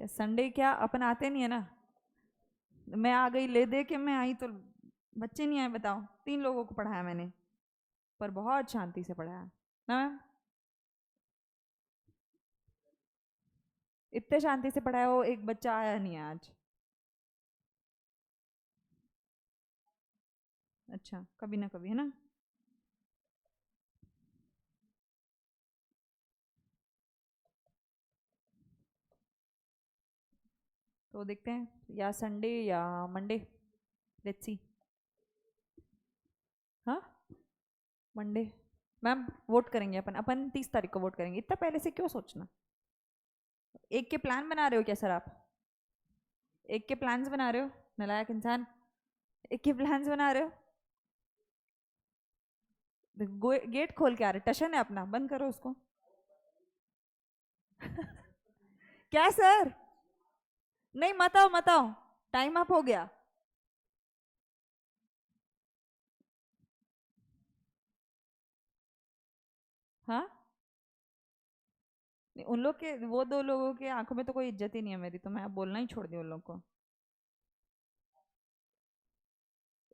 क्या संडे क्या अपन आते नहीं है ना? मैं आ गई ले दे के, मैं आई तो बच्चे नहीं आए। बताओ, 3 लोगों को पढ़ाया मैंने, पर बहुत शांति से पढ़ाया ना मैम। इतने शांति से पढ़ाया, वो एक बच्चा आया नहीं है आज। अच्छा, कभी ना कभी है ना। तो देखते हैं, या संडे या मंडे, लेट्स सी। हाँ, मंडे। मैम वोट करेंगे अपन अपन 30 तारीख को वोट करेंगे। इतना पहले से क्यों सोचना? एक के प्लान बना रहे हो क्या सर आप? एक के प्लान्स बना रहे हो, नालायक इंसान। एक के प्लान्स बना रहे हो। गेट खोल के आ रहे, टशन है अपना, बंद करो उसको। क्या सर? नहीं, मत आओ मत आओ, टाइम अप हो गया। हाँ, नहीं, उन लोग के, वो 2 लोगों के आंखों में तो कोई इज्जत ही नहीं है मेरी, तो मैं अब बोलना ही छोड़ दी उन लोग को।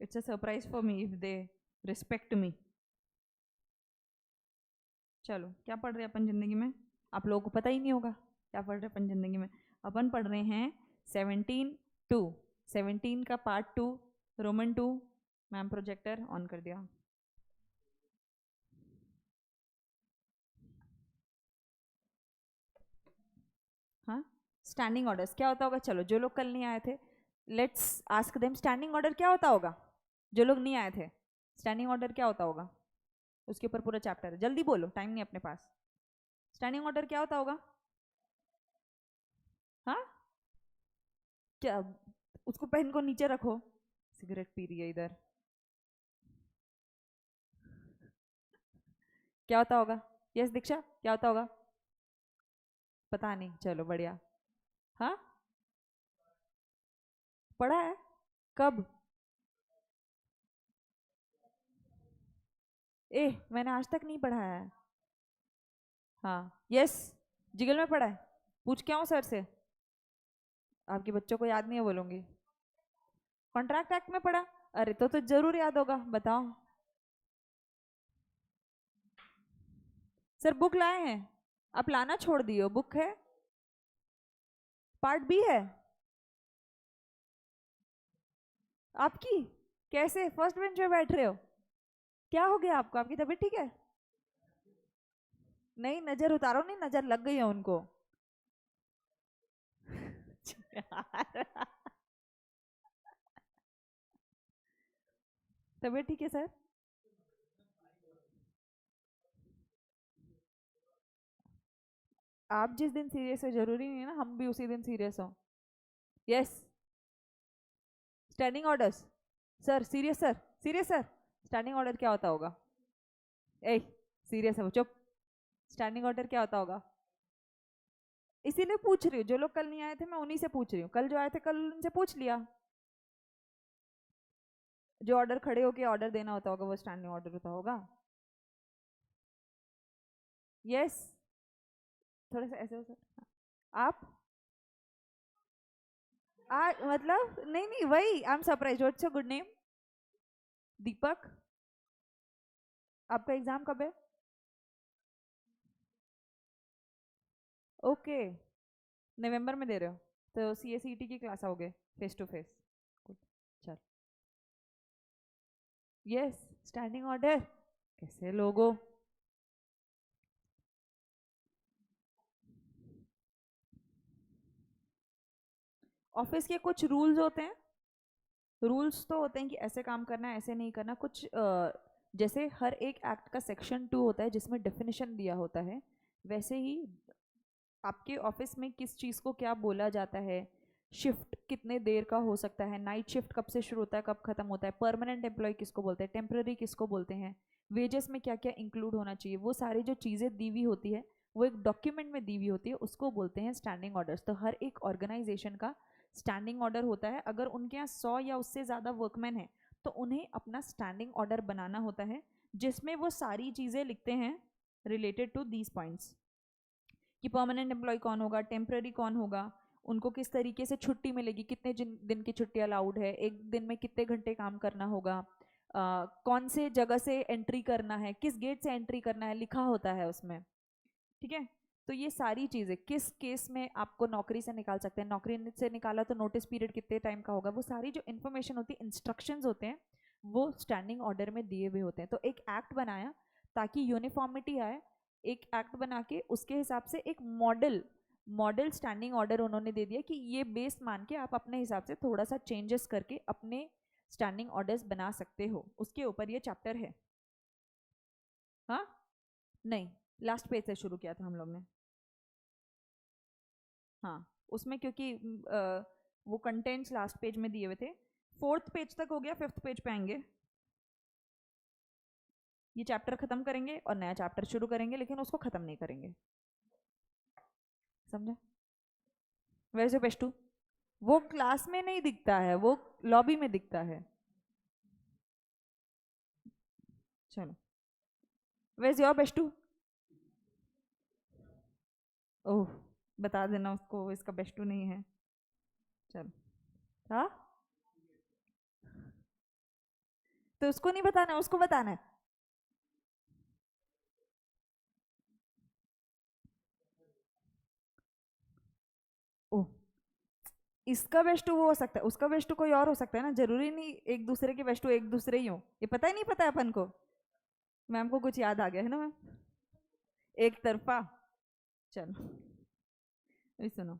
It's a surprise for me if they respect मी। चलो, क्या पढ़ रहे हैं अपन जिंदगी में? आप लोगों को पता ही नहीं होगा क्या पढ़ रहे हैं अपन जिंदगी में। अपन पढ़ रहे हैं 17 2, 17 का part 2, Roman 2। Ma'am projector on कर दिया। हाँ, स्टैंडिंग ऑर्डर्स क्या होता होगा? चलो, जो लोग कल नहीं आए थे, let's ask them standing order क्या होता होगा। जो लोग नहीं आए थे, स्टैंडिंग ऑर्डर क्या होता होगा? उसके ऊपर पूरा चैप्टर है, जल्दी बोलो, टाइम नहीं अपने पास। स्टैंडिंग ऑर्डर क्या होता होगा? हाँ, क्या? उसको पेन को नीचे रखो, सिगरेट पी रही है इधर। क्या होता होगा? यस दीक्षा, क्या होता होगा? पता नहीं, चलो बढ़िया। हाँ, पढ़ा है। कब? ए, मैंने आज तक नहीं पढ़ा है। हाँ, यस, जिगल में पढ़ा है। पूछ क्या हूँ सर से? आपके बच्चों को याद नहीं है बोलूंगी। कॉन्ट्रैक्ट एक्ट में पढ़ा? अरे तो जरूर याद होगा, बताओ। सर बुक लाए हैं? आप लाना छोड़ दियो, बुक है। पार्ट 2 है आपकी। कैसे फर्स्ट बेंच पे बैठ रहे हो? क्या हो गया आपको? आपकी तबीयत ठीक है? नहीं, नजर उतारो, नहीं नजर लग गई है उनको। तबीयत ठीक है सर? आप जिस दिन सीरियस हो जरूरी नहीं है ना हम भी उसी दिन सीरियस हो। Yes, standing orders. Sir serious, sir serious sir. Standing order क्या होता होगा? ए, सीरियस है वो, चुप। स्टैंडिंग ऑर्डर क्या होता होगा? इसीलिए पूछ रही हूँ, जो लोग कल नहीं आए थे मैं उन्हीं से पूछ रही हूँ, कल जो आए थे कल उनसे पूछ लिया। जो ऑर्डर खड़े होके ऑर्डर देना होता होगा वो स्टैंडिंग ऑर्डर होता होगा। यस, थोड़ा सा ऐसे हो सर। आप मतलब नहीं नहीं, वही I am surprise. What's your good name? Deepak. आपका एग्जाम कब है? ओके, नवंबर में दे रहे हो? तो सी एस सी टी की क्लास आओगे फेस टू फेस? गुड, चल। Yes, standing order. कैसे लोगो? ऑफिस के कुछ रूल्स होते हैं। रूल्स तो होते हैं कि ऐसे काम करना है, ऐसे नहीं करना। कुछ जैसे हर एक एक्ट का सेक्शन 2 होता है जिसमें डेफिनेशन दिया होता है, वैसे ही आपके ऑफिस में किस चीज़ को क्या बोला जाता है, शिफ्ट कितने देर का हो सकता है, नाइट शिफ्ट कब से शुरू होता है कब खत्म होता है, परमानेंट एम्प्लॉय किसको बोलते हैं, टेम्पररी किसको बोलते हैं, वेजेस में क्या क्या इंक्लूड होना चाहिए, वो सारी जो चीज़ें दी हुई होती है वो एक डॉक्यूमेंट में दी हुई होती है, उसको बोलते हैं स्टैंडिंग ऑर्डर्स। तो हर एक ऑर्गेनाइजेशन का स्टैंडिंग ऑर्डर होता है। अगर उनके यहाँ 100 या उससे ज़्यादा वर्कमैन है तो उन्हें अपना स्टैंडिंग ऑर्डर बनाना होता है, जिसमें वो सारी चीज़ें लिखते हैं रिलेटेड टू दीज पॉइंट्स, कि परमानेंट एम्प्लॉय कौन होगा, टेम्पररी कौन होगा, उनको किस तरीके से छुट्टी मिलेगी, कितने दिन की छुट्टी अलाउड है, एक दिन में कितने घंटे काम करना होगा, कौन से जगह से एंट्री करना है, किस गेट से एंट्री करना है, लिखा होता है उसमें। ठीक है, तो ये सारी चीज़ें, किस केस में आपको नौकरी से निकाल सकते हैं, नौकरी से निकाला तो नोटिस पीरियड कितने टाइम का होगा, वो सारी जो इन्फॉर्मेशन होती है, इंस्ट्रक्शंस होते हैं, वो स्टैंडिंग ऑर्डर में दिए हुए होते हैं। तो एक एक्ट बनाया ताकि यूनिफॉर्मिटी आए, एक एक्ट बना के उसके हिसाब से एक मॉडल स्टैंडिंग ऑर्डर उन्होंने दे दिया कि ये बेस मान के आप अपने हिसाब से थोड़ा सा चेंजेस करके अपने स्टैंडिंग ऑर्डर्स बना सकते हो। उसके ऊपर ये चैप्टर है। हाँ नहीं, लास्ट पेज से शुरू किया था हम लोग ने। हाँ, उसमें क्योंकि वो कंटेंट्स लास्ट पेज में दिए हुए थे। 4th पेज तक हो गया, 5th पेज पे आएंगे। ये चैप्टर खत्म करेंगे और नया चैप्टर शुरू करेंगे, लेकिन उसको खत्म नहीं करेंगे, समझे? वैसे पेज 2 वो क्लास में नहीं दिखता है, वो लॉबी में दिखता है। चलो, वैसे योर पेज 2। ओह, बता देना उसको इसका पेज 2 नहीं है। चलो, हाँ तो उसको नहीं बताना, उसको बताना है। ओह, इसका बेस्ट वो हो सकता है, उसका बेस्ट कोई और हो सकता है ना, जरूरी नहीं एक दूसरे के बेस्ट एक दूसरे ही हो। ये पता ही नहीं पता है अपन को। मैम को कुछ याद आ गया है ना मैम, एक तरफा। चलो अभी सुनो,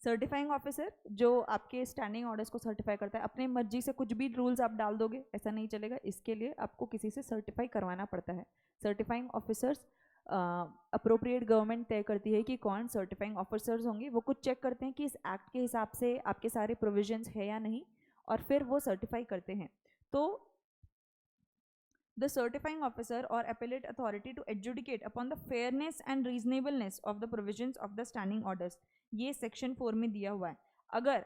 सर्टिफाइंग ऑफिसर जो आपके स्टैंडिंग ऑर्डर्स को सर्टिफाई करता है, अपनी मर्जी से कुछ भी रूल्स आप डाल दोगे ऐसा नहीं चलेगा, इसके लिए आपको किसी से सर्टिफाई करवाना पड़ता है। सर्टिफाइंग ऑफिसर्स अप्रोप्रिएट गवर्नमेंट तय करती है कि कौन सर्टिफाइंग ऑफिसर्स होंगे। वो कुछ चेक करते हैं कि इस एक्ट के हिसाब से आपके सारे प्रोविजंस है या नहीं, और फिर वो सर्टिफाई करते हैं। तो the certifying officer or appellate authority to adjudicate upon the fairness and reasonableness of the provisions of the standing orders, ये सेक्शन 4 में दिया हुआ है। अगर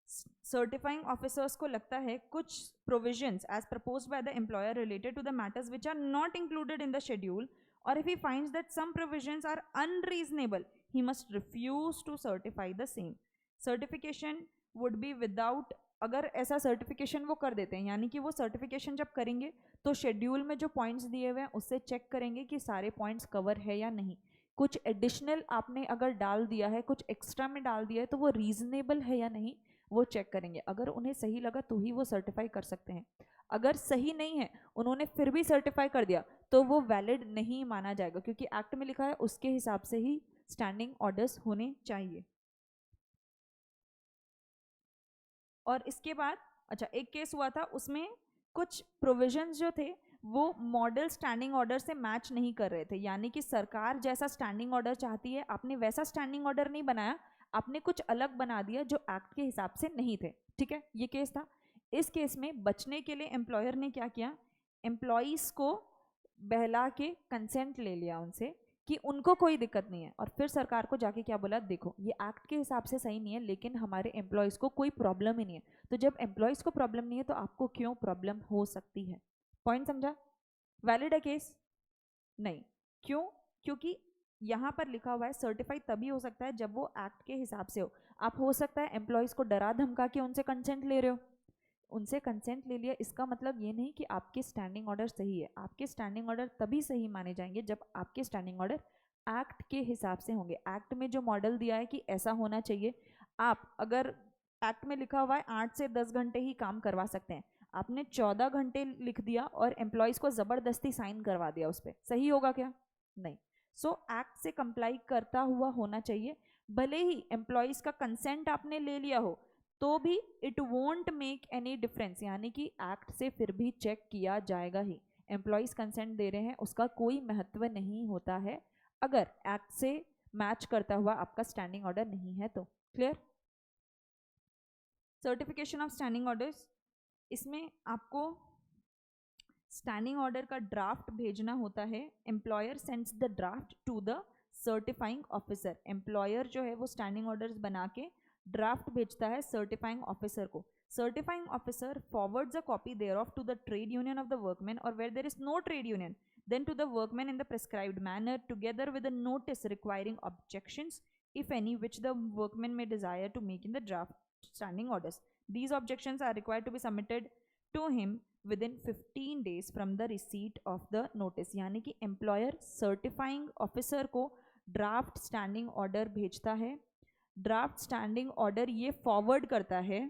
सर्टिफाइंग ऑफिसर्स को लगता है कुछ provisions as proposed by the employer related to the matters which are not included in the schedule, or if he finds that some provisions are unreasonable, he must refuse to certify the same. Certification would be without, अगर ऐसा certification वो कर देते हैं, यानी कि वो certification जब करेंगे तो शेड्यूल में जो पॉइंट्स दिए हुए हैं उससे चेक करेंगे कि सारे पॉइंट्स कवर है या नहीं। कुछ एडिशनल आपने अगर डाल दिया है, कुछ एक्स्ट्रा में डाल दिया है, तो वो रीजनेबल है या नहीं वो चेक करेंगे। अगर उन्हें सही लगा तो ही वो सर्टिफाई कर सकते हैं। अगर सही नहीं है, उन्होंने फिर भी सर्टिफाई कर दिया, तो वो वैलिड नहीं माना जाएगा, क्योंकि एक्ट में लिखा है उसके हिसाब से ही स्टैंडिंग ऑर्डर्स होने चाहिए। और इसके बाद अच्छा, एक केस हुआ था, उसमें कुछ प्रोविजंस जो थे वो मॉडल स्टैंडिंग ऑर्डर से मैच नहीं कर रहे थे, यानी कि सरकार जैसा स्टैंडिंग ऑर्डर चाहती है, आपने वैसा स्टैंडिंग ऑर्डर नहीं बनाया, आपने कुछ अलग बना दिया जो एक्ट के हिसाब से नहीं थे। ठीक है, ये केस था। इस केस में बचने के लिए एम्प्लॉयर ने क्या किया, एम्प्लॉइज को बहला के कंसेंट ले लिया उनसे कि उनको कोई दिक्कत नहीं है, और फिर सरकार को जाके क्या बोला, देखो ये एक्ट के हिसाब से सही नहीं है, लेकिन हमारे एम्प्लॉयज़ को कोई प्रॉब्लम ही नहीं है। तो जब एम्प्लॉयज़ को प्रॉब्लम नहीं है तो आपको क्यों प्रॉब्लम हो सकती है? पॉइंट समझा? वैलिड है केस? नहीं। क्यों? क्योंकि यहाँ पर लिखा हुआ है सर्टिफाई तभी हो सकता है जब वो एक्ट के हिसाब से हो। आप हो सकता है एम्प्लॉयज़ को डरा धमका के उनसे कंसेंट ले रहे हो, उनसे कंसेंट ले लिया, इसका मतलब ये नहीं कि आपके स्टैंडिंग ऑर्डर सही है। आपके स्टैंडिंग ऑर्डर तभी सही माने जाएंगे जब आपके स्टैंडिंग ऑर्डर एक्ट के हिसाब से होंगे। एक्ट में जो मॉडल दिया है कि ऐसा होना चाहिए, आप अगर एक्ट में लिखा हुआ है 8 से 10 घंटे ही काम करवा सकते हैं, आपने 14 घंटे लिख दिया और एम्प्लॉयज़ को ज़बरदस्ती साइन करवा दिया उस पर, सही होगा क्या? नहीं। सो एक्ट से कंप्लाई करता हुआ होना चाहिए। भले ही एम्प्लॉयज़ का कंसेंट आपने ले लिया हो तो भी it won't make any difference, यानी कि एक्ट से फिर भी चेक किया जाएगा ही। एम्प्लॉयज़ कंसेंट दे रहे हैं उसका कोई महत्व नहीं होता है अगर एक्ट से मैच करता हुआ आपका स्टैंडिंग ऑर्डर नहीं है तो। Clear? Certification of standing orders, इसमें आपको स्टैंडिंग ऑर्डर का ड्राफ्ट भेजना होता है। Employer sends the draft to the certifying officer. Employer जो है वो स्टैंडिंग ऑर्डर्स बना के ड्राफ्ट भेजता है सर्टिफाइंग ऑफिसर को। Certifying officer forwards a copy thereof to the trade union of the workman, और where there is no trade union then to the workmen in the prescribed manner, together with a notice requiring objections, if any, which the workman may desire to make in the draft standing orders. These objections are required to be submitted to him within 15 days from the receipt of the notice. यानी कि employer certifying officer को draft standing order भेजता है, draft standing order ये forward करता है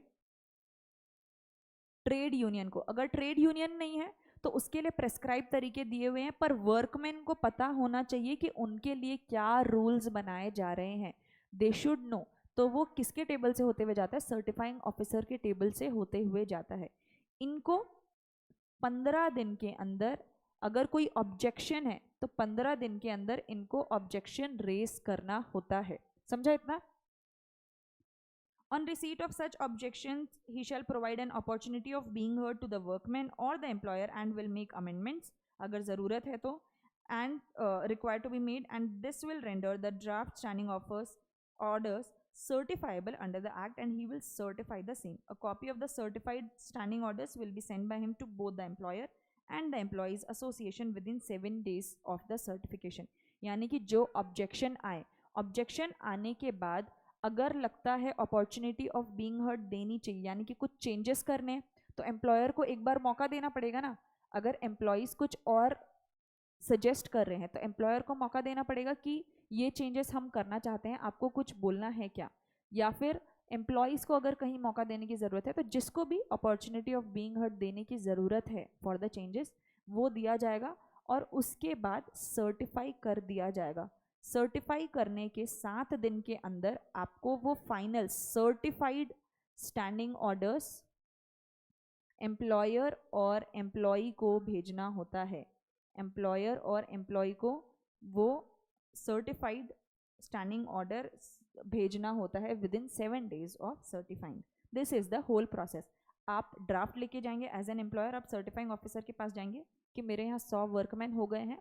trade union को. अगर ट्रेड यूनियन नहीं है तो उसके लिए प्रेस्क्राइब तरीके दिए हुए हैं, पर वर्कमैन को पता होना चाहिए कि उनके लिए क्या रूल्स बनाए जा रहे हैं. They should know. तो वो किसके टेबल से होते हुए जाता है? सर्टिफाइंग ऑफिसर के टेबल से होते हुए जाता है. इनको 15 दिन के अंदर अगर कोई ऑब्जेक्शन है तो 15 दिन के अंदर इनको ऑब्जेक्शन रेस करना होता है. समझा इतना? On receipt of such objections, he shall provide an opportunity of being heard to the workman or the employer and will make amendments अगर ज़रूरत है तो, and required to be made, and this will render the draft standing orders certifiable under the act, and he will certify the same. A copy of the certified standing orders will be sent by him to both the employer and the employees association within 7 days of the certification. यानी कि जो objection आए, objection आने के बाद अगर लगता है अपॉर्चुनिटी ऑफ बीइंग हर्ड देनी चाहिए, यानी कि कुछ चेंजेस करने, तो एम्प्लॉयर को एक बार मौका देना पड़ेगा ना. अगर एम्प्लॉयज कुछ और सजेस्ट कर रहे हैं तो एम्प्लॉयर को मौका देना पड़ेगा कि ये चेंजेस हम करना चाहते हैं, आपको कुछ बोलना है क्या. या फिर एम्प्लॉयज को अगर कहीं मौका देने की ज़रूरत है तो जिसको भी अपॉर्चुनिटी ऑफ बीइंग हर्ड देने की ज़रूरत है फॉर द चेंजेस वो दिया जाएगा और उसके बाद सर्टिफाई कर दिया जाएगा. सर्टिफाई करने के 7 दिन के अंदर आपको वो final certified standing orders employer और एम्प्लॉई को भेजना होता है. एम्प्लॉयर और एम्प्लॉई को वो सर्टिफाइड स्टैंडिंग ऑर्डर भेजना होता है within 7 days of certifying. This is the whole process. आप ड्राफ्ट लेके जाएंगे एज एन एम्प्लॉयर, आप सर्टिफाइंग ऑफिसर के पास जाएंगे कि मेरे यहाँ 100 वर्कमैन हो गए हैं,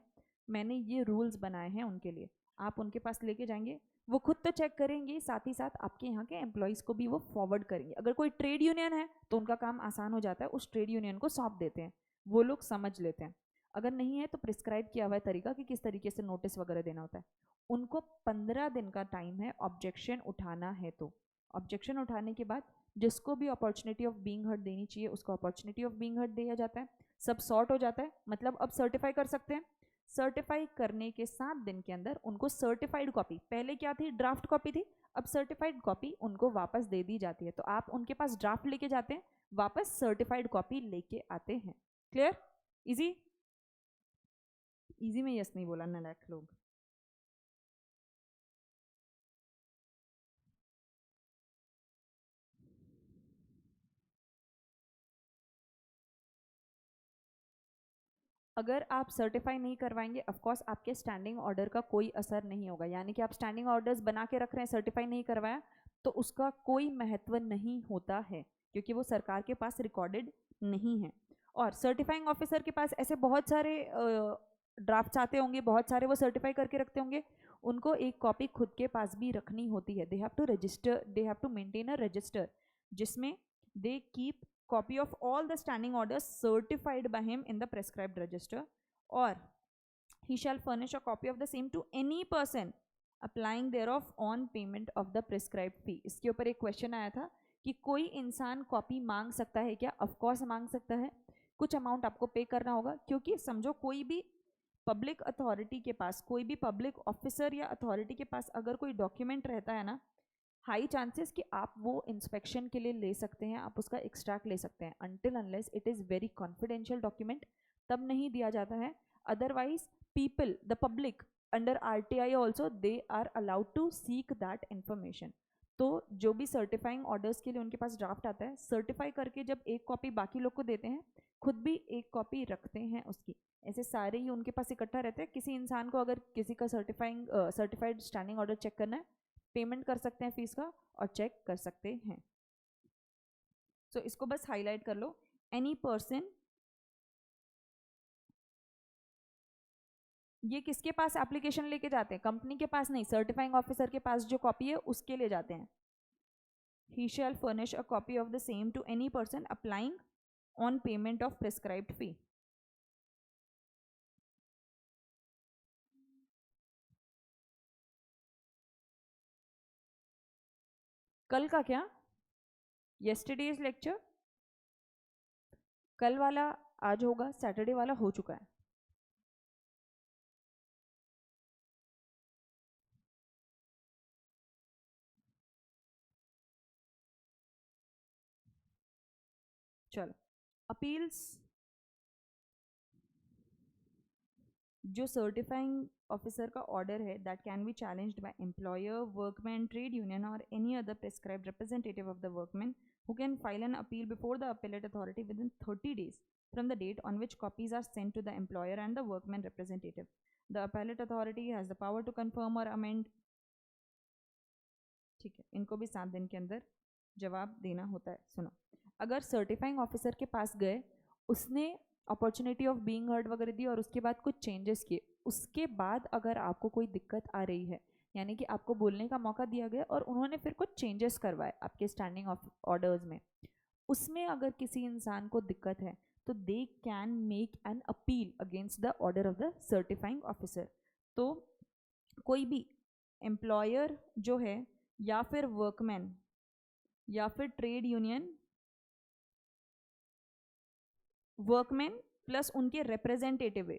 मैंने ये रूल्स बनाए हैं उनके लिए. आप उनके पास लेके जाएंगे, वो खुद तो चेक करेंगे, साथ ही साथ आपके यहाँ के एम्प्लॉयज़ को भी वो फॉरवर्ड करेंगे. अगर कोई ट्रेड यूनियन है तो उनका काम आसान हो जाता है, उस ट्रेड यूनियन को सौंप देते हैं, वो लोग समझ लेते हैं. अगर नहीं है तो प्रिस्क्राइब किया हुआ है तरीका कि किस तरीके से नोटिस वगैरह देना होता है. उनको 15 दिन का टाइम है ऑब्जेक्शन उठाना है. तो ऑब्जेक्शन उठाने के बाद जिसको भी अपॉर्चुनिटी ऑफ बीइंग हर्ड देनी चाहिए उसको अपॉर्चुनिटी ऑफ बीइंग हर्ड दिया जाता है. सब सॉर्ट हो जाता है, मतलब अब सर्टिफाई कर सकते हैं. सर्टिफाई करने के 7 दिन के अंदर उनको सर्टिफाइड कॉपी, पहले क्या थी ड्राफ्ट कॉपी थी, अब सर्टिफाइड कॉपी उनको वापस दे दी जाती है. तो आप उनके पास ड्राफ्ट लेके जाते हैं, वापस सर्टिफाइड कॉपी लेके आते हैं. क्लियर? इजी? इजी में यस नहीं बोला नालायक लोग. अगर आप सर्टिफाई नहीं करवाएंगे ऑफकोर्स आपके स्टैंडिंग ऑर्डर का कोई असर नहीं होगा. यानी कि आप स्टैंडिंग ऑर्डर्स बना के रख रहे हैं, सर्टिफाई नहीं करवाया तो उसका कोई महत्व नहीं होता है क्योंकि वो सरकार के पास रिकॉर्डेड नहीं है. और सर्टिफाइंग ऑफिसर के पास ऐसे बहुत सारे ड्राफ्ट्स आते होंगे, बहुत सारे वो सर्टिफाई करके रखते होंगे, उनको एक कॉपी खुद के पास भी रखनी होती है. They have to register, they have to maintain a register जिसमें they keep copy of all the standing orders certified by him in the prescribed register, or he shall furnish a copy of the same to any person applying thereof on payment of the prescribed fee. इसके ऊपर एक question आया था कि कोई इंसान copy मांग सकता है क्या? ऑफ कोर्स मांग सकता है. कुछ अमाउंट आपको पे करना होगा क्योंकि समझो कोई भी पब्लिक अथॉरिटी के पास, कोई भी पब्लिक ऑफिसर या अथॉरिटी के पास अगर कोई डॉक्यूमेंट रहता है ना, हाई चांसेस कि आप वो इंस्पेक्शन के लिए ले सकते हैं, आप उसका एक्सट्रैक्ट ले सकते हैं. Until unless it is very confidential document तब नहीं दिया जाता है. Otherwise people, the public under RTI also they are allowed to seek that information. तो जो भी सर्टिफाइंग ऑर्डर्स के लिए उनके पास ड्राफ्ट आता है, सर्टिफाई करके जब एक कॉपी बाकी लोग को देते हैं, खुद भी एक कॉपी रखते हैं उसकी. ऐसे सारे ही उनके पास इकट्ठा रहते हैं. किसी इंसान को अगर किसी का सर्टिफाइड स्टैंडिंग ऑर्डर चेक करना है, पेमेंट कर सकते हैं फीस का और चेक कर सकते हैं. सो इसको बस हाईलाइट कर लो. एनी पर्सन, ये किसके पास एप्लीकेशन लेके जाते हैं? कंपनी के पास नहीं, सर्टिफाइंग ऑफिसर के पास जो कॉपी है उसके ले जाते हैं. He shall furnish a copy of the same to any person applying on payment of prescribed fee. कल का क्या, येस्टरडेज लेक्चर, कल वाला आज होगा, सैटरडे वाला हो चुका है। चलो, अपील्स जो सर्टिफाइंग ऑफिसर का ऑर्डर है that can be challenged by employer, workman, trade union और any other prescribed representative of the workman who can file an appeal before the appellate authority within 30 days from the date on which copies are sent to the employer and the workman representative. The appellate authority has the power to confirm or amend. ठीक है, इनको भी 7 दिन के अंदर जवाब देना होता है। सुनो, अगर सर्टिफाइंग ऑफिसर के पास गए, उसने अपॉर्चुनिटी ऑफ बीइंग हर्ड वगैरह दी और उसके बाद कुछ चेंजेस किए, उसके बाद अगर आपको कोई दिक्कत आ रही है, यानी कि आपको बोलने का मौका दिया गया और उन्होंने फिर कुछ चेंजेस करवाए आपके स्टैंडिंग ऑफ ऑर्डर्स में, उसमें अगर किसी इंसान को दिक्कत है तो they can make an appeal against the order of the certifying officer. तो कोई भी एम्प्लॉयर जो है या फिर वर्कमैन या फिर ट्रेड यूनियन, वर्कमैन प्लस उनके रिप्रेजेंटेटिव है,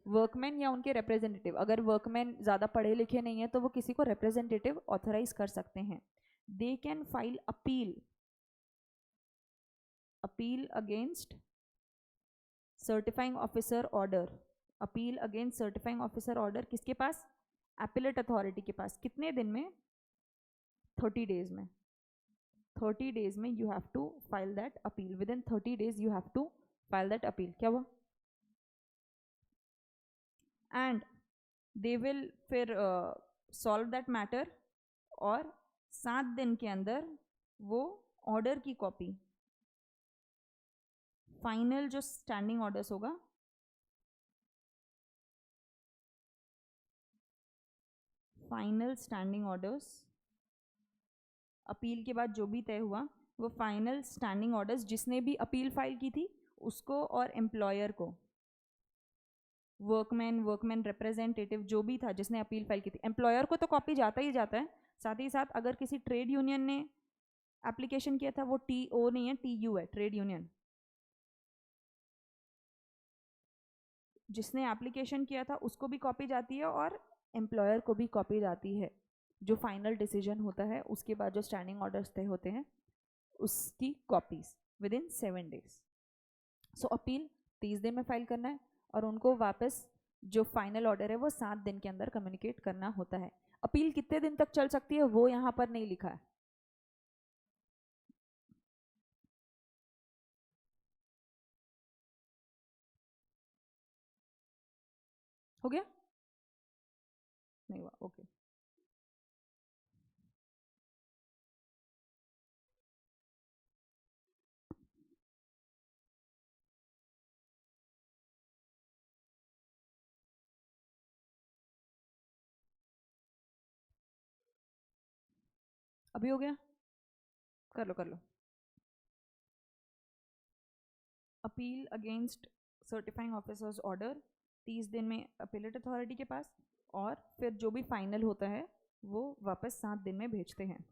वर्कमैन या उनके रिप्रेजेंटेटिव, अगर वर्कमैन ज़्यादा पढ़े लिखे नहीं है तो वो किसी को रिप्रेजेंटेटिव ऑथराइज कर सकते हैं। They can file appeal against certifying officer order, appeal against certifying officer order किसके पास, एपिलेट अथॉरिटी के पास। कितने दिन में, 30 डेज में। 30 डेज में you have to file that appeal, within 30 days you have to file that appeal. क्या हुआ, and they will फिर सॉल्व दैट मैटर, और 7 दिन के अंदर वो ऑर्डर की कॉपी, फाइनल जो स्टैंडिंग ऑर्डर्स होगा, फाइनल स्टैंडिंग ऑर्डर्स, अपील के बाद जो भी तय हुआ वो फाइनल स्टैंडिंग ऑर्डर्स, जिसने भी अपील फाइल की थी उसको और एम्प्लॉयर को, वर्कमैन रिप्रेजेंटेटिव जो भी था जिसने अपील फाइल की थी, एम्प्लॉयर को तो कॉपी जाता ही जाता है, साथ ही साथ अगर किसी ट्रेड यूनियन ने एप्लीकेशन किया था, वो TO नहीं है, TU है, ट्रेड यूनियन, जिसने एप्लीकेशन किया था उसको भी कॉपी जाती है और एम्प्लॉयर को भी कॉपी जाती है। जो फाइनल डिसीजन होता है उसके बाद जो स्टैंडिंग ऑर्डर्स तय होते हैं उसकी copies with in 7 days. So appeal 30 दिन में फाइल करना है और उनको वापस जो फाइनल ऑर्डर है वो 7 दिन के अंदर कम्युनिकेट करना होता है। अपील कितने दिन तक चल सकती है वो यहाँ पर नहीं लिखा है। हो गया, नहीं हुआ, ओके। अभी हो गया, कर लो कर लो। Appeal against certifying officer's order 30 दिन में अपीलेट अथॉरिटी के पास, और फिर जो भी फाइनल होता है वो वापस 7 दिन में भेजते हैं।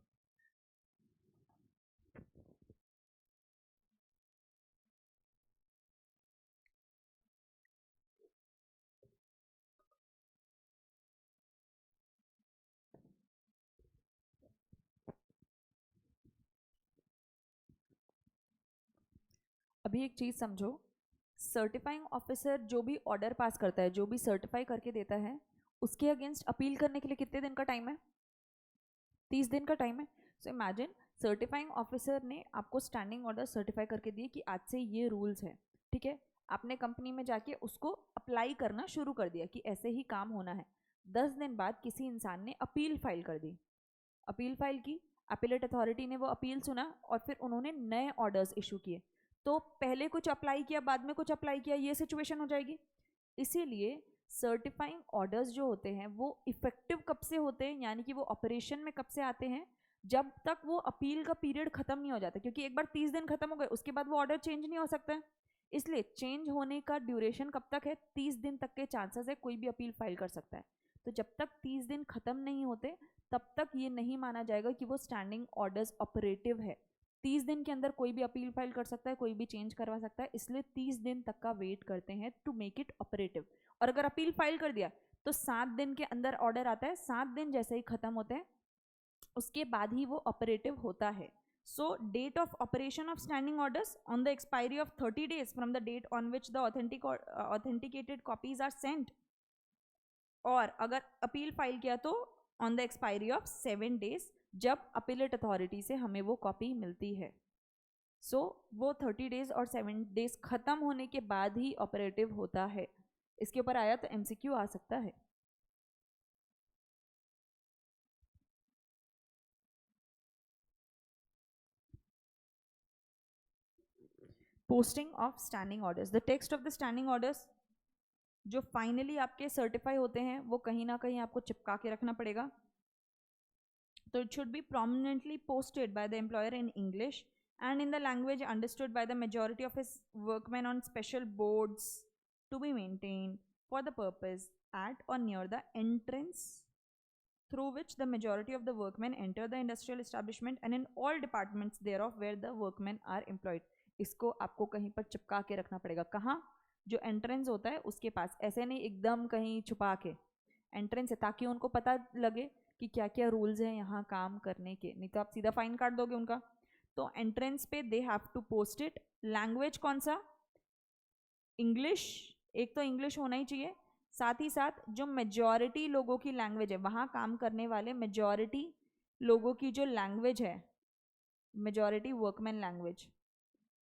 अभी एक चीज समझो, सर्टिफाइंग ऑफिसर जो भी ऑर्डर पास करता है, जो भी सर्टिफाई करके देता है, उसके अगेंस्ट अपील करने के लिए कितने दिन का टाइम है, 30 दिन का टाइम है। सो इमेजिन सर्टिफाइंग ऑफिसर ने आपको स्टैंडिंग ऑर्डर सर्टिफाई करके दिए कि आज से ये रूल्स है, ठीक है, आपने कंपनी में जाके उसको अप्लाई करना शुरू कर दिया कि ऐसे ही काम होना है। 10 दिन बाद किसी इंसान ने अपील फाइल कर दी, अपील फाइल की, अपीलेट अथॉरिटी ने वो अपील सुना और फिर उन्होंने नए ऑर्डर्स इशू किए, तो पहले कुछ अप्लाई किया बाद में कुछ अप्लाई किया, ये सिचुएशन हो जाएगी। इसीलिए सर्टिफाइंग ऑर्डर्स जो होते हैं वो इफेक्टिव कब से होते हैं, यानी कि वो ऑपरेशन में कब से आते हैं, जब तक वो अपील का पीरियड खत्म नहीं हो जाता, क्योंकि एक बार 30 दिन खत्म हो गए उसके बाद वो ऑर्डर चेंज नहीं हो सकता है। इसलिए चेंज होने का ड्यूरेशन कब तक है, 30 दिन तक के चांसेस है, कोई भी अपील फाइल कर सकता है। तो जब तक 30 दिन खत्म नहीं होते तब तक ये नहीं माना जाएगा कि वो स्टैंडिंग ऑर्डर्स ऑपरेटिव है। 30 दिन के अंदर कोई भी अपील फाइल कर सकता है, कोई भी चेंज करवा सकता है, इसलिए 30 दिन तक का वेट करते हैं टू मेक इट ऑपरेटिव। और अगर अपील फाइल कर दिया तो 7 दिन के अंदर ऑर्डर आता है, 7 दिन जैसे ही खत्म होते हैं उसके बाद ही वो ऑपरेटिव होता है। So date of operation of standing orders on the expiry of 30 days from the date on which the authenticated copies are sent, और अगर अपील फाइल किया तो on the expiry of 7 days जब अपीलेट अथॉरिटी से हमें वो copy मिलती है। सो वो 30 days और 7 days खत्म होने के बाद ही ऑपरेटिव होता है। इसके ऊपर आया तो एमसीक्यू आ सकता है। Posting of standing orders, the text of the standing orders जो फाइनली आपके सर्टिफाई होते हैं वो कहीं ना कहीं आपको चिपका के रखना पड़ेगा। तो it should be prominently posted bye the employer in English and in the language understood by the majority of his workmen on special boards to be maintained for the purpose at or near the entrance through which the majority of the workmen enter the industrial establishment and in all departments thereof where the workmen are employed। इसको आपको कहीं पर चिपका के रखना पड़ेगा। कहाँ? जो एंट्रेंस होता है उसके पास, ऐसे नहीं एकदम कहीं छुपा के, एंट्रेंस है ताकि उनको पता लगे कि क्या क्या रूल्स हैं यहाँ काम करने के, नहीं तो आप सीधा फाइन काट दोगे उनका। तो एंट्रेंस पे they have to post it. Language कौन सा? इंग्लिश, एक तो इंग्लिश होना ही चाहिए, साथ ही साथ जो मेजॉरिटी लोगों की लैंग्वेज है, वहाँ काम करने वाले मेजॉरिटी लोगों की जो लैंग्वेज है, मेजॉरिटी वर्कमैन लैंग्वेज,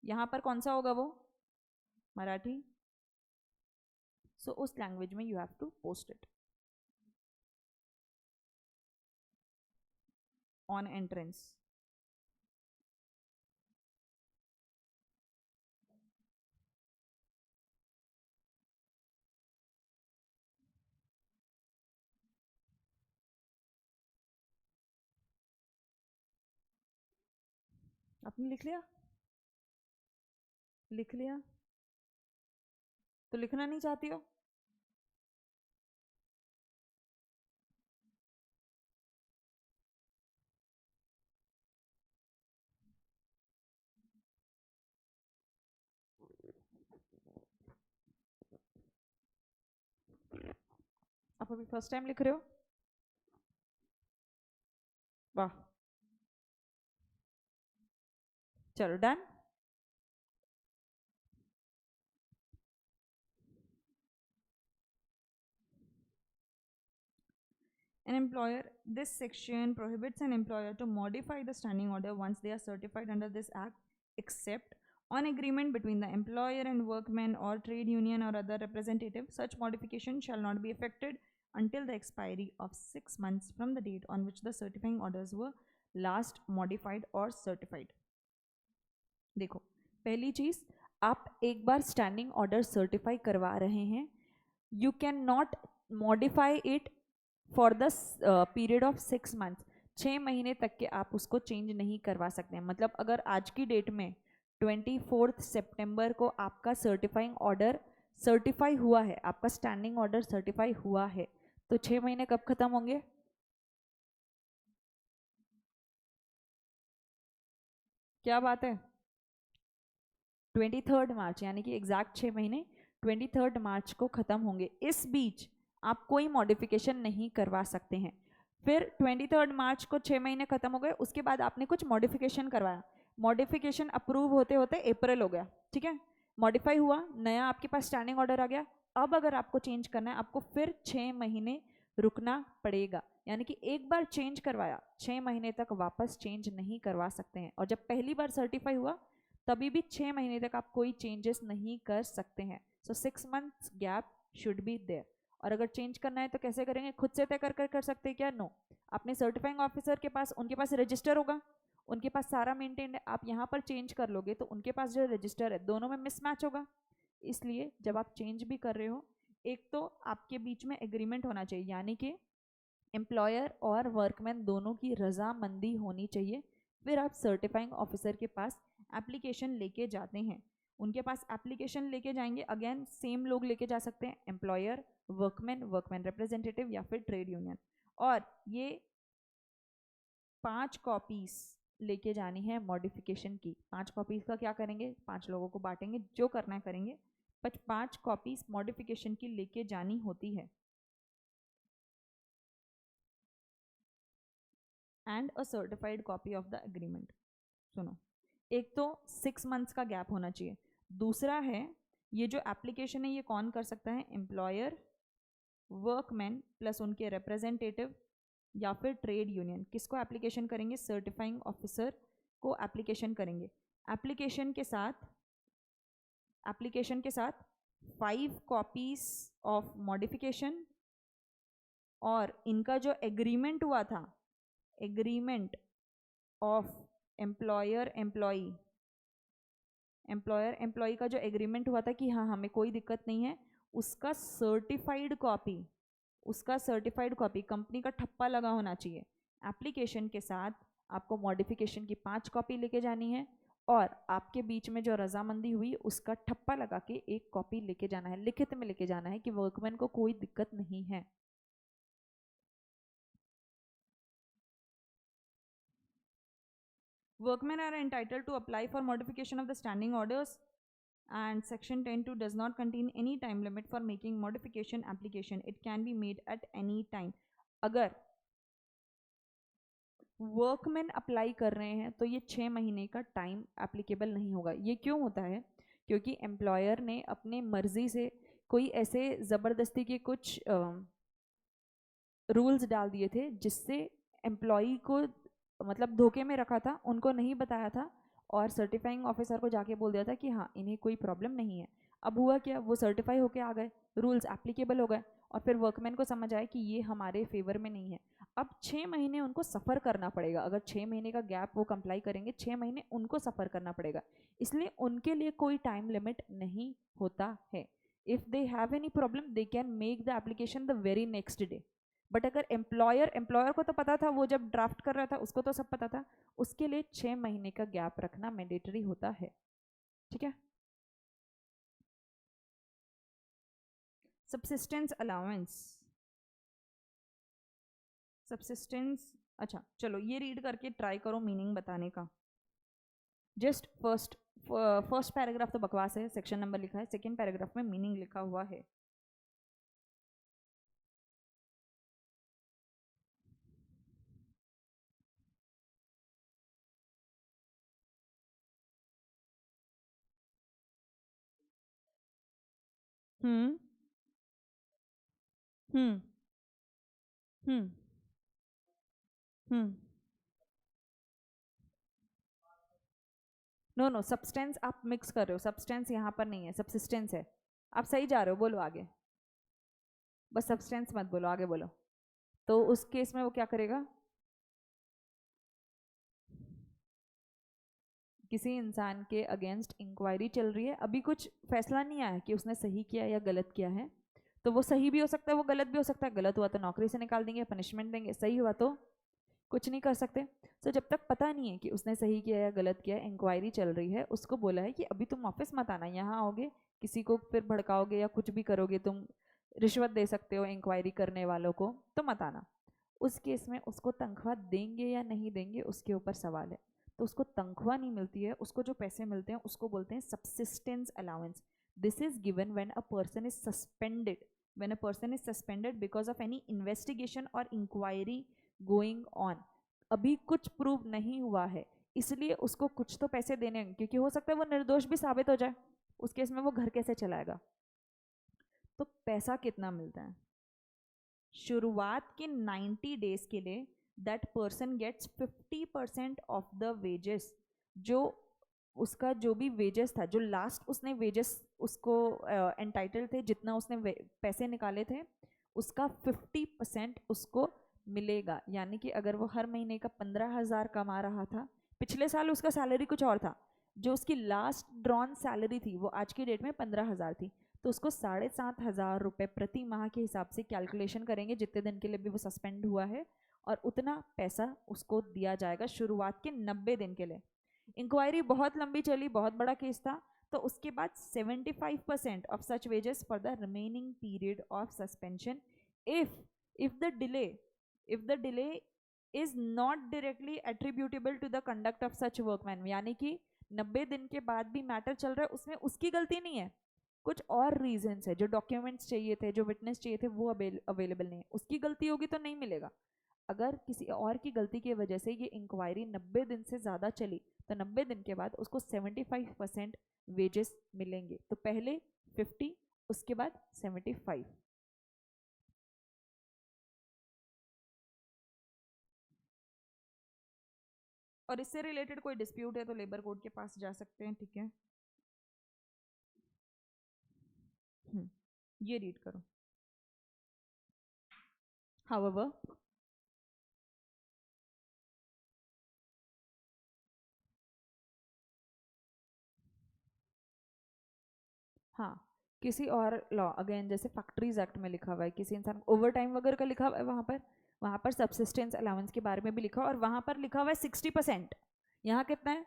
यहाँ पर कौन सा होगा वो? मराठी। सो उस लैंग्वेज में you have to post it on entrance. आपने लिख लिया? लिख लिया तो लिखना नहीं चाहती हो? आप अभी फर्स्ट टाइम लिख रहे हो? वाह, चलो done. An employer, this section prohibits an employer to modify the standing order once they are certified under this act, except on agreement between the employer and workmen or trade union or other representative. Such modification shall not be effected until the expiry of 6 months from the date on which the certifying orders were last modified or certified। देखो, पहली चीज, आप एक बार standing order certify करवा रहे हैं, you can not modify it for the period of 6 months। 6 महीने तक के आप उसको चेंज नहीं करवा सकते हैं। मतलब अगर आज की डेट में 24 सितंबर को आपका सर्टिफाइंग ऑर्डर सर्टिफाई हुआ है, आपका स्टैंडिंग ऑर्डर सर्टिफाई हुआ है, तो 6 महीने कब खत्म होंगे? क्या बात है? 23 मार्च, यानी कि एग्जैक्ट 6 महीने 23 मार्च को खत्म होंगे। इस बीच आप कोई मॉडिफिकेशन नहीं करवा सकते हैं। फिर 23 मार्च को 6 महीने खत्म हो गए, उसके बाद आपने कुछ मॉडिफिकेशन करवाया, मॉडिफिकेशन अप्रूव होते होते अप्रैल हो गया, ठीक है, मॉडिफाई हुआ, नया आपके पास स्टैंडिंग ऑर्डर आ गया। अब अगर आपको चेंज करना है, आपको फिर 6 महीने रुकना पड़ेगा। यानी कि एक बार चेंज करवाया, 6 महीने तक वापस चेंज नहीं करवा सकते हैं। और जब पहली बार सर्टिफाई हुआ तभी भी 6 महीने तक आप कोई चेंजेस नहीं कर सकते हैं। So 6 months gap should be there. और अगर चेंज करना है तो कैसे करेंगे? खुद से तय कर सकते हैं क्या? नो। अपने सर्टिफाइंग ऑफिसर के पास, उनके पास रजिस्टर होगा, उनके पास सारा मेंटेन्ड है। आप यहाँ पर चेंज कर लोगे तो उनके पास जो रजिस्टर है, दोनों में मिसमैच होगा। इसलिए जब आप चेंज भी कर रहे हो, एक तो आपके बीच में एग्रीमेंट होना चाहिए, यानी कि एम्प्लॉयर और वर्कमैन दोनों की रजामंदी होनी चाहिए। फिर आप सर्टिफाइंग ऑफिसर के पास एप्लीकेशन लेके जाते हैं, उनके पास एप्लीकेशन लेके जाएंगे, अगेन सेम लोग लेके जा सकते हैं, एम्प्लॉयर, वर्कमैन, वर्कमैन रिप्रेजेंटेटिव या फिर ट्रेड यूनियन। और ये 5 कॉपीज लेके जानी है मॉडिफिकेशन की। 5 कॉपीज का क्या करेंगे, 5 लोगों को बांटेंगे, जो करना है करेंगे, बट 5 कॉपीज मॉडिफिकेशन की लेके जानी होती है। And a certified copy of the agreement. सुनो, एक तो 6 मंथ्स का गैप होना चाहिए। दूसरा है, ये जो एप्लीकेशन है ये कौन कर सकता है, एम्प्लॉयर, वर्कमैन प्लस उनके रिप्रेजेंटेटिव या फिर ट्रेड यूनियन। किसको एप्लीकेशन करेंगे, सर्टिफाइंग ऑफिसर को एप्लीकेशन करेंगे। एप्लीकेशन के साथ 5 कॉपीज ऑफ मॉडिफिकेशन, और इनका जो एग्रीमेंट हुआ था, एग्रीमेंट ऑफ एम्प्लॉयर एम्प्लॉई का जो एग्रीमेंट हुआ था कि हाँ हमें कोई दिक्कत नहीं है, उसका सर्टिफाइड कॉपी कंपनी का ठप्पा लगा होना चाहिए। एप्लीकेशन के साथ आपको मॉडिफिकेशन की 5 कॉपी लेके जानी है, और आपके बीच में जो रजामंदी हुई उसका ठप्पा लगा के 1 कॉपी लेके जाना है, लिखित में लेके जाना है कि वर्कमैन को कोई दिक्कत नहीं है। Workmen are entitled to apply for modification of the standing orders, and section 10(2) does not contain any time limit for making modification application. It can be made at any time. अगर workman apply कर रहे हैं तो ये 6 महीने का time applicable नहीं होगा। ये क्यों होता है, क्योंकि एम्प्लॉयर ने अपने मर्जी से कोई ऐसे ज़बरदस्ती के कुछ रूल्स डाल दिए थे जिससे एम्प्लॉई को मतलब धोखे में रखा था, उनको नहीं बताया था, और सर्टिफाइंग ऑफिसर को जाके बोल दिया था कि हाँ इन्हें कोई प्रॉब्लम नहीं है। अब हुआ क्या, वो सर्टिफाई होके आ गए, रूल्स एप्लीकेबल हो गए, और फिर वर्कमैन को समझ आया कि ये हमारे फेवर में नहीं है। अब 6 महीने उनको सफ़र करना पड़ेगा। अगर 6 महीने का गैप वो कंप्लाई करेंगे, 6 महीने उनको सफ़र करना पड़ेगा, इसलिए उनके लिए कोई टाइम लिमिट नहीं होता है। If they have any problem they can make the application the very next day. But अगर एम्प्लॉयर को तो पता था, वो जब ड्राफ्ट कर रहा था उसको तो सब पता था, उसके लिए 6 महीने का गैप रखना मैंडेटरी होता है। ठीक है। सबसिस्टेंस अलाउंस, अच्छा चलो ये रीड करके ट्राई करो मीनिंग बताने का। जस्ट फर्स्ट पैराग्राफ तो बकवास है, सेक्शन नंबर लिखा है, सेकेंड पैराग्राफ में मीनिंग लिखा हुआ है। हम्म हम्म हम्म हम्म नो सब्सटेंस आप मिक्स कर रहे हो, सब्सटेंस यहाँ पर नहीं है, सबसिस्टेंस है। आप सही जा रहे हो, बोलो आगे, बस सब्सटेंस मत बोलो, आगे बोलो। तो उस केस में वो क्या करेगा, किसी इंसान के अगेंस्ट इंक्वायरी चल रही है, अभी कुछ फैसला नहीं आया कि उसने सही किया या गलत किया है, तो वो सही भी हो सकता है, वो गलत भी हो सकता है। गलत हुआ तो नौकरी से निकाल देंगे, पनिशमेंट देंगे, सही हुआ तो कुछ नहीं कर सकते। तो जब तक पता नहीं है कि उसने सही किया या गलत किया, इंक्वायरी चल रही है, उसको बोला है कि अभी तुम ऑफिस मत आना, यहाँ आओगे किसी को फिर भड़काओगे या कुछ भी करोगे, तुम रिश्वत दे सकते हो इंक्वायरी करने वालों को, तो मत आना। उस केस में उसको तनख्वाह देंगे या नहीं देंगे उसके ऊपर सवाल है। तो उसको तनख्वाह नहीं मिलती है, उसको जो पैसे मिलते हैं उसको बोलते हैं subsistence allowance. This is given when a person is suspended, when a person is suspended because of any investigation और इंक्वायरी गोइंग ऑन। अभी कुछ प्रूव नहीं हुआ है, इसलिए उसको कुछ तो पैसे देने हैं, क्योंकि हो सकता है वो निर्दोष भी साबित हो जाए, उस केस में वो घर कैसे चलाएगा। तो पैसा कितना मिलता है, शुरुआत के 90 डेज के लिए that person gets 50% of the wages. जो उसका जो भी वेजेस था, जो लास्ट उसने वेजेस उसको एंटाइटल थे, जितना उसने पैसे निकाले थे उसका 50% उसको मिलेगा। यानी कि अगर वो हर महीने का 15,000 कमा रहा था, पिछले साल उसका सैलरी कुछ और था, जो उसकी लास्ट ड्रॉन सैलरी थी वो आज की डेट में 15,000 थी, तो उसको 7,500 रुपये प्रति माह के हिसाब से कैलकुलेशन करेंगे जितने दिन के लिए भी वो सस्पेंड हुआ है, और उतना पैसा उसको दिया जाएगा शुरुआत के 90 दिन के लिए। इंक्वायरी बहुत लंबी चली, बहुत बड़ा केस था, तो उसके बाद 75% of such wages for the remaining period of suspension if if the delay if the delay is not directly attributable to the conduct of such workman, यानी कि 90 दिन के बाद भी मैटर चल रहा है, उसमें उसकी गलती नहीं है, कुछ और रीजंस है, जो डॉक्यूमेंट्स चाहिए थे, जो विटनेस चाहिए थे, वो अवेलेबल नहीं है, उसकी गलती होगी तो नहीं मिलेगा। अगर किसी और की गलती की वजह से ये इंक्वायरी 90 दिन से ज़्यादा चली तो 90 दिन के बाद उसको 75% वेजेस मिलेंगे। तो पहले 50, उसके बाद 75। और इससे रिलेटेड कोई डिस्प्यूट है तो लेबर कोड के पास जा सकते हैं, ठीक है। ये रीड करो। However, हाँ, किसी और लॉ अगेन जैसे फैक्ट्रीज एक्ट में लिखा हुआ है, किसी इंसान ओवर टाइम वगैरह का लिखा हुआ है, वहाँ पर सब्सिस्टेंस अलाउंस के बारे में भी लिखा हुआ, और वहाँ पर लिखा हुआ है 60%। यहाँ कितना है,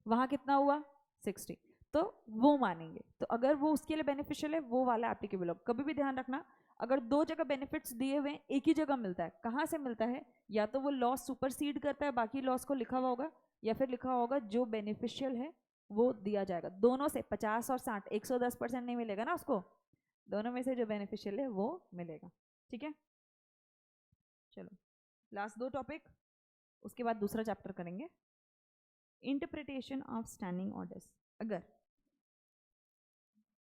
वहाँ कितना हुआ 60, तो वो मानेंगे। तो अगर वो उसके लिए बेनिफिशियल है वो वाला एप्लीकेबल हो। कभी भी ध्यान रखना, अगर दो जगह बेनिफिट्स दिए हुए एक ही जगह मिलता है, कहाँ से मिलता है, या तो वो लॉ सुपरसीड करता है बाकी लॉस को लिखा हुआ होगा, या फिर लिखा होगा जो बेनिफिशियल है वो दिया जाएगा। दोनों से 50 और 60, 110% नहीं मिलेगा ना उसको, दोनों में से जो बेनिफिशियल है वो मिलेगा, ठीक है। चलो लास्ट दो टॉपिक, उसके बाद दूसरा चैप्टर करेंगे। Interpretation of standing orders. अगर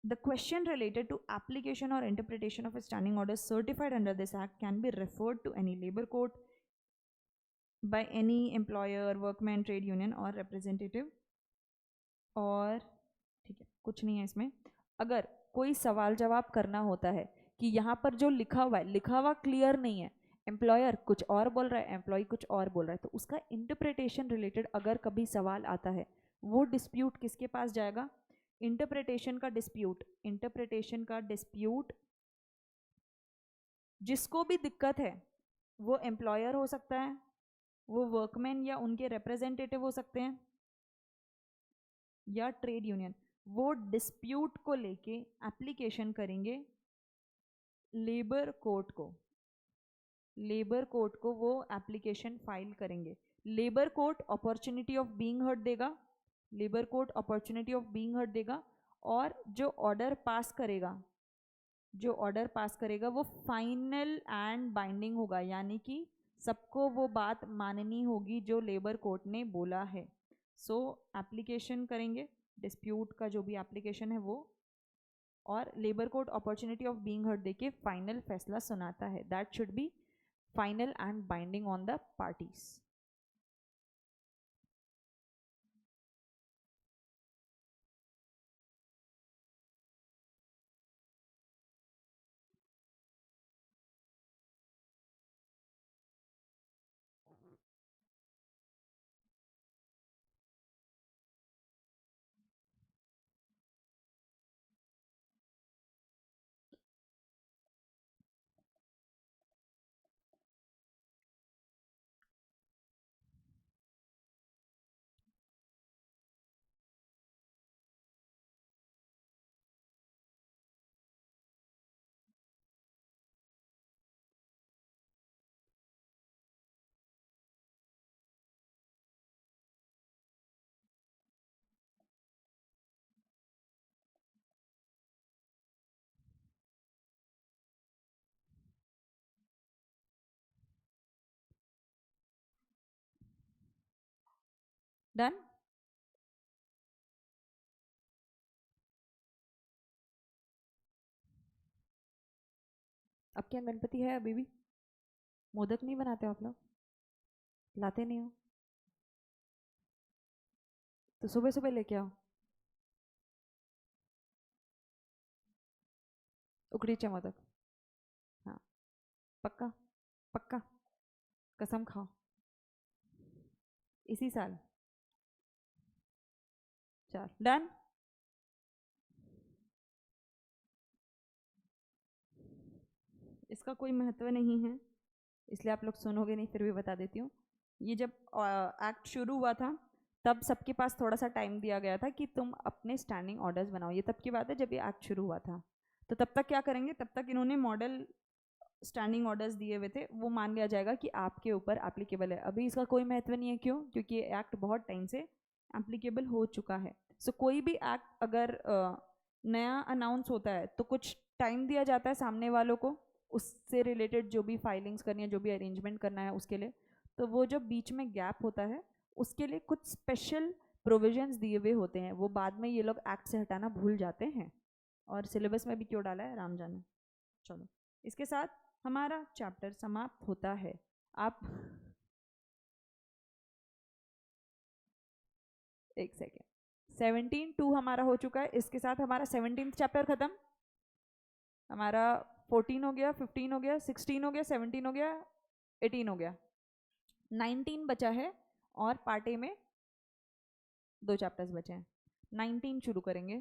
the question related to application or interpretation of a standing order certified under this act can be referred to any labor court by any employer, workman, trade union or representative। और ठीक है, कुछ नहीं है इसमें। अगर कोई सवाल जवाब करना होता है कि यहाँ पर जो लिखा हुआ है, लिखा हुआ क्लियर नहीं है, एम्प्लॉयर कुछ और बोल रहा है, एम्प्लॉय कुछ और बोल रहा है, तो उसका इंटरप्रिटेशन रिलेटेड अगर कभी सवाल आता है, वो डिस्प्यूट किसके पास जाएगा, इंटरप्रिटेशन का डिस्प्यूट। इंटरप्रिटेशन का डिस्प्यूट जिसको भी दिक्कत है, वो एम्प्लॉयर हो सकता है, वो वर्कमैन या उनके रिप्रेजेंटेटिव हो सकते हैं, या ट्रेड यूनियन, वो डिस्प्यूट को लेके एप्लीकेशन करेंगे लेबर कोर्ट को। लेबर कोर्ट को वो एप्लीकेशन फाइल करेंगे। Labour court opportunity of being heard देगा, labour court opportunity of being heard देगा, और जो ऑर्डर पास करेगा, जो ऑर्डर पास करेगा वो फाइनल एंड बाइंडिंग होगा, यानी कि सबको वो बात माननी होगी जो लेबर कोर्ट ने बोला है। सो एप्लीकेशन करेंगे, डिस्प्यूट का जो भी एप्लीकेशन है वो, और labour court opportunity of being heard देके फाइनल फैसला सुनाता है। That should be final and binding on the parties. Done. अब क्या गणपति है अभी भी? मोदक नहीं बनाते हो आप लोग? लाते नहीं हो तो सुबह सुबह लेके आओ। उकड़ीचे मोदक, हाँ, पक्का पक्का, कसम खाओ इसी साल। चल डन। इसका कोई महत्व नहीं है इसलिए आप लोग सुनोगे नहीं, फिर भी बता देती हूँ। ये जब एक्ट शुरू हुआ था तब सबके पास थोड़ा सा टाइम दिया गया था कि तुम अपने स्टैंडिंग ऑर्डर्स बनाओ। ये तब की बात है जब ये एक्ट शुरू हुआ था। तो तब तक क्या करेंगे, तब तक इन्होंने मॉडल स्टैंडिंग ऑर्डर्स दिए हुए थे, वो मान लिया जाएगा कि आपके ऊपर एप्लीकेबल है। अभी इसका कोई महत्व नहीं है, क्यों? क्योंकि ये एक्ट बहुत टाइम से एप्लीकेबल हो चुका है। सो कोई भी एक्ट अगर नया अनाउंस होता है तो कुछ टाइम दिया जाता है सामने वालों को, उससे रिलेटेड जो भी फाइलिंग्स करनी है, जो भी अरेंजमेंट करना है उसके लिए। तो वो जो बीच में गैप होता है उसके लिए कुछ स्पेशल प्रोविजंस दिए हुए होते हैं, वो बाद में ये लोग एक्ट से हटाना भूल जाते हैं। और सिलेबस में भी क्यों डाला है, राम जाने। चलो, इसके साथ हमारा चैप्टर समाप्त होता है। आप एक सेकेंड, 17-2 हमारा हो चुका है, इसके साथ हमारा 17th चैप्टर खत्म। हमारा 14 हो गया, 15 हो गया, 16 हो गया, 17 हो गया, 18 हो गया, 19 बचा है। और पार्ट ए में 2 चैप्टर्स बचे हैं। 19 शुरू करेंगे।